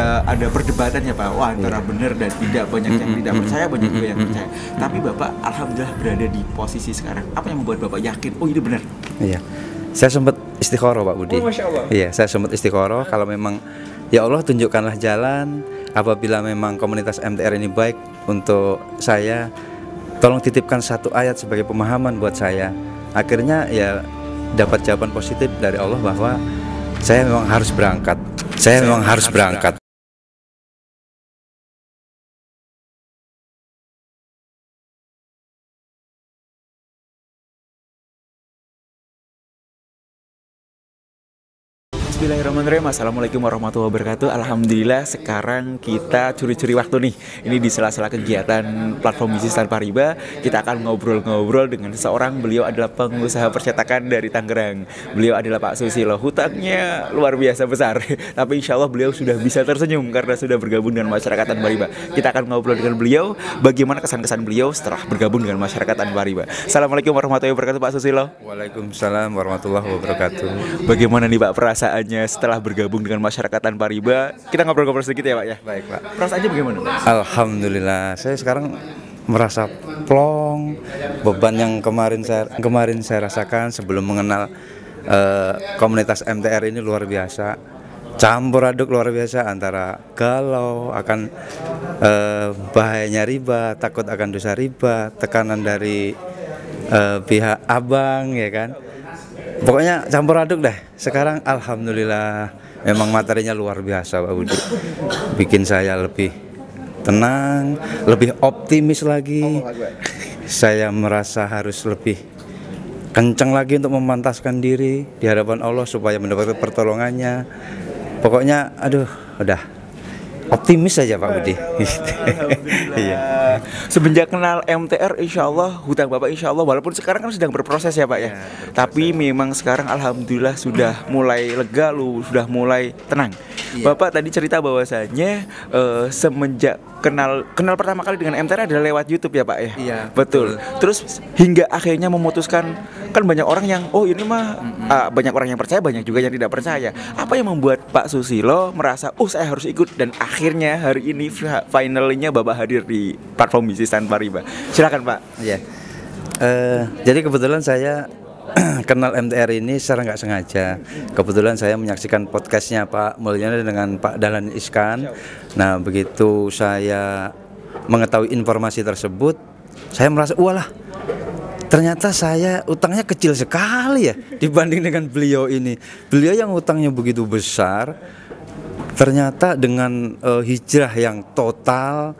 ada perdebatan ya Pak, wah antara benar dan tidak, banyak yang tidak percaya, banyak juga yang percaya. Tapi Bapak alhamdulillah berada di posisi sekarang. Apa yang membuat Bapak yakin, oh ini benar? Iya, saya sempat istikharah Pak Budi. Oh, Masya Allah. Iya, saya sempat istikharah kalau memang ya Allah tunjukkanlah jalan. Apabila memang komunitas MTR ini baik untuk saya, tolong titipkan satu ayat sebagai pemahaman buat saya. Akhirnya ya dapat jawaban positif dari Allah bahwa saya memang harus berangkat. Saya memang harus berangkat. Bismillahirrahmanirrahim. Assalamualaikum warahmatullahi wabarakatuh. Alhamdulillah sekarang kita curi-curi waktu nih. Ini di sela-sela kegiatan platform bisnis tanpa riba, kita akan ngobrol-ngobrol dengan seseorang. Beliau adalah pengusaha percetakan dari Tangerang. Beliau adalah Pak Susilo. Hutangnya luar biasa besar, tapi insya Allah beliau sudah bisa tersenyum karena sudah bergabung dengan masyarakat tanpa riba. Kita akan ngobrol dengan beliau, bagaimana kesan-kesan beliau setelah bergabung dengan masyarakat tanpa riba. Assalamualaikum warahmatullahi wabarakatuh Pak Susilo. Waalaikumsalam warahmatullahi wabarakatuh. Bagaimana nih Pak perasaannya setelah bergabung dengan masyarakat tanpa riba? Kita ngobrol-ngobrol sedikit ya Pak ya. Baik Pak. Perasaannya bagaimana Pak? Alhamdulillah, saya sekarang merasa plong. Beban yang kemarin saya rasakan sebelum mengenal komunitas MTR ini luar biasa. Campur aduk luar biasa antara galau akan bahayanya riba, takut akan dosa riba, tekanan dari pihak abang ya kan. Pokoknya campur aduk deh. Sekarang alhamdulillah memang materinya luar biasa Pak Budi. Bikin saya lebih tenang, lebih optimis lagi. Saya merasa harus lebih kencang lagi untuk memantaskan diri di hadapan Allah supaya mendapatkan pertolongannya. Pokoknya aduh udah optimis saja Pak Budi. Iya. Semenjak kenal MTR, insya Allah hutang Bapak insya Allah, walaupun sekarang kan sedang berproses ya Pak ya, tapi memang sekarang alhamdulillah sudah mulai lega, sudah mulai tenang. Bapak tadi cerita bahwasanya semenjak kenal pertama kali dengan MTR adalah lewat YouTube ya Pak ya. Iya. Betul. Terus hingga akhirnya memutuskan, kan banyak orang yang oh ini mah banyak orang yang percaya, banyak juga yang tidak percaya. Apa yang membuat Pak Susilo merasa oh saya harus ikut, dan akhirnya hari ini finalnya Bapak hadir di platform bisnis tanpa riba. Silakan Pak. Iya. Jadi kebetulan saya kenal MTR ini secara nggak sengaja. Kebetulan saya menyaksikan podcastnya Pak Mulyana dengan Pak Dahlan Iskan. Nah begitu saya mengetahui informasi tersebut, saya merasa walah, ternyata saya utangnya kecil sekali ya dibanding dengan beliau ini. Beliau yang utangnya begitu besar, ternyata dengan hijrah yang total,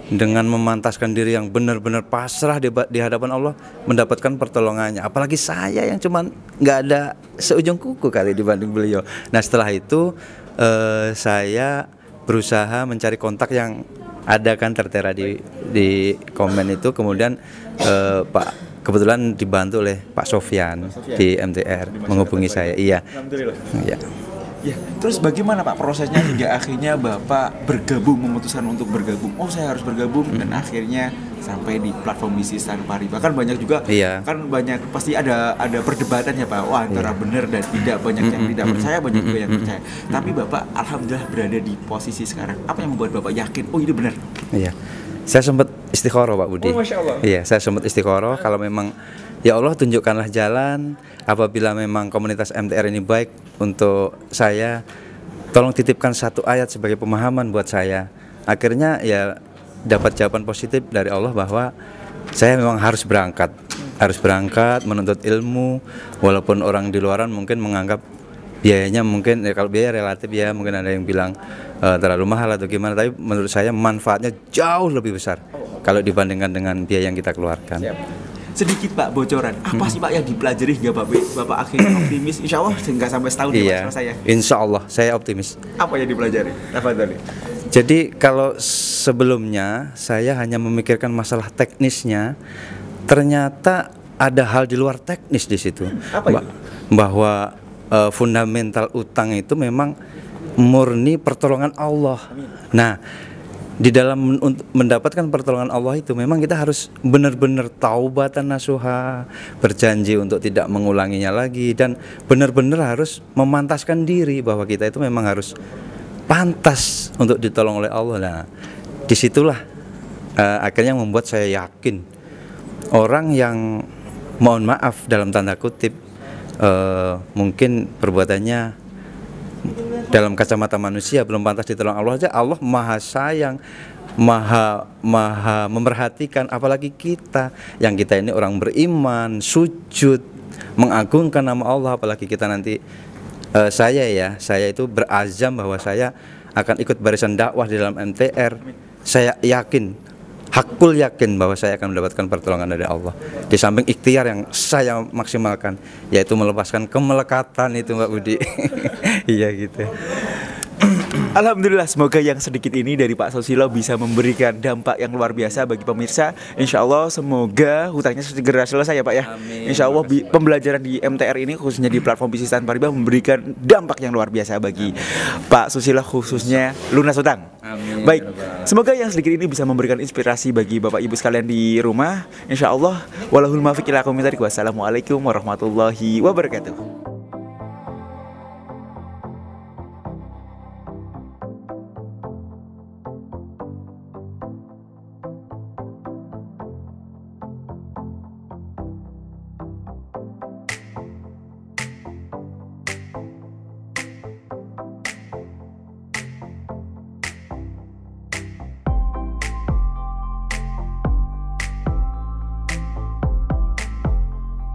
dengan memantaskan diri yang benar-benar pasrah di hadapan Allah, mendapatkan pertolongannya. Apalagi saya yang cuman nggak ada seujung kuku kali dibanding beliau. Nah setelah itu saya berusaha mencari kontak yang ada kan tertera di komen itu. Kemudian Pak kebetulan dibantu oleh Pak Sofyan di MTR menghubungi saya. Iya. Alhamdulillah. Iya. Ya, terus bagaimana Pak prosesnya hingga akhirnya Bapak bergabung, memutuskan untuk bergabung? Oh saya harus bergabung, dan akhirnya sampai di platform bisnis tanpa riba. Kan banyak juga, kan banyak pasti ada perdebatan ya Pak. Wah antara benar dan tidak, banyak yang tidak percaya, banyak juga yang percaya. Tapi Bapak alhamdulillah berada di posisi sekarang. Apa yang membuat Bapak yakin? Oh ini benar? Iya. Saya sempat istikharah Pak Budi. Oh, Masya Allah. Iya, saya sempat istikharah kalau memang ya Allah tunjukkanlah jalan. Apabila memang komunitas MTR ini baik untuk saya, tolong titipkan satu ayat sebagai pemahaman buat saya. Akhirnya ya dapat jawaban positif dari Allah bahwa saya memang harus berangkat menuntut ilmu. Walaupun orang di luaran mungkin menganggap biayanya mungkin ya, kalau biaya relatif ya, mungkin ada yang bilang terlalu mahal atau gimana, tapi menurut saya manfaatnya jauh lebih besar kalau dibandingkan dengan biaya yang kita keluarkan. Sedikit Pak bocoran, apa sih Pak yang dipelajari hingga Bapak akhirnya optimis? Insya Allah nggak sampai setahun ya Pak saya. Insya Allah saya optimis. Apa yang dipelajari? Apa tadi? Jadi kalau sebelumnya saya hanya memikirkan masalah teknisnya, ternyata ada hal di luar teknis di situ. Apa itu? Bahwa fundamental utang itu memang murni pertolongan Allah. Nah, di dalam mendapatkan pertolongan Allah itu memang kita harus benar-benar taubatan nasuha, berjanji untuk tidak mengulanginya lagi, dan benar-benar harus memantaskan diri bahwa kita itu memang harus pantas untuk ditolong oleh Allah. Nah, disitulah akhirnya membuat saya yakin orang yang mohon maaf dalam tanda kutip mungkin perbuatannya dalam kacamata manusia belum pantas ditolong Allah aja, Allah maha sayang, maha memperhatikan, apalagi kita yang kita ini orang beriman, sujud, mengagungkan nama Allah, apalagi kita nanti saya itu berazam bahwa saya akan ikut barisan dakwah di dalam MTR. Saya yakin, hakul yakin bahwa saya akan mendapatkan pertolongan dari Allah. Di samping ikhtiar yang saya maksimalkan, yaitu melepaskan kemelekatan itu, Mbak Budi. Iya gitu. Alhamdulillah, semoga yang sedikit ini dari Pak Susilo bisa memberikan dampak yang luar biasa bagi pemirsa. Insya Allah semoga hutangnya segera selesai ya Pak ya. Amin. Insya Allah pembelajaran di MTR ini khususnya di platform bisnis tanpa riba memberikan dampak yang luar biasa bagi Pak Susilo, khususnya lunas hutang. Amin. Baik, semoga yang sedikit ini bisa memberikan inspirasi bagi Bapak Ibu sekalian di rumah. Insya Allah, walahul muwaffiq ila aqwamit thoriq. Wassalamualaikum warahmatullahi wabarakatuh.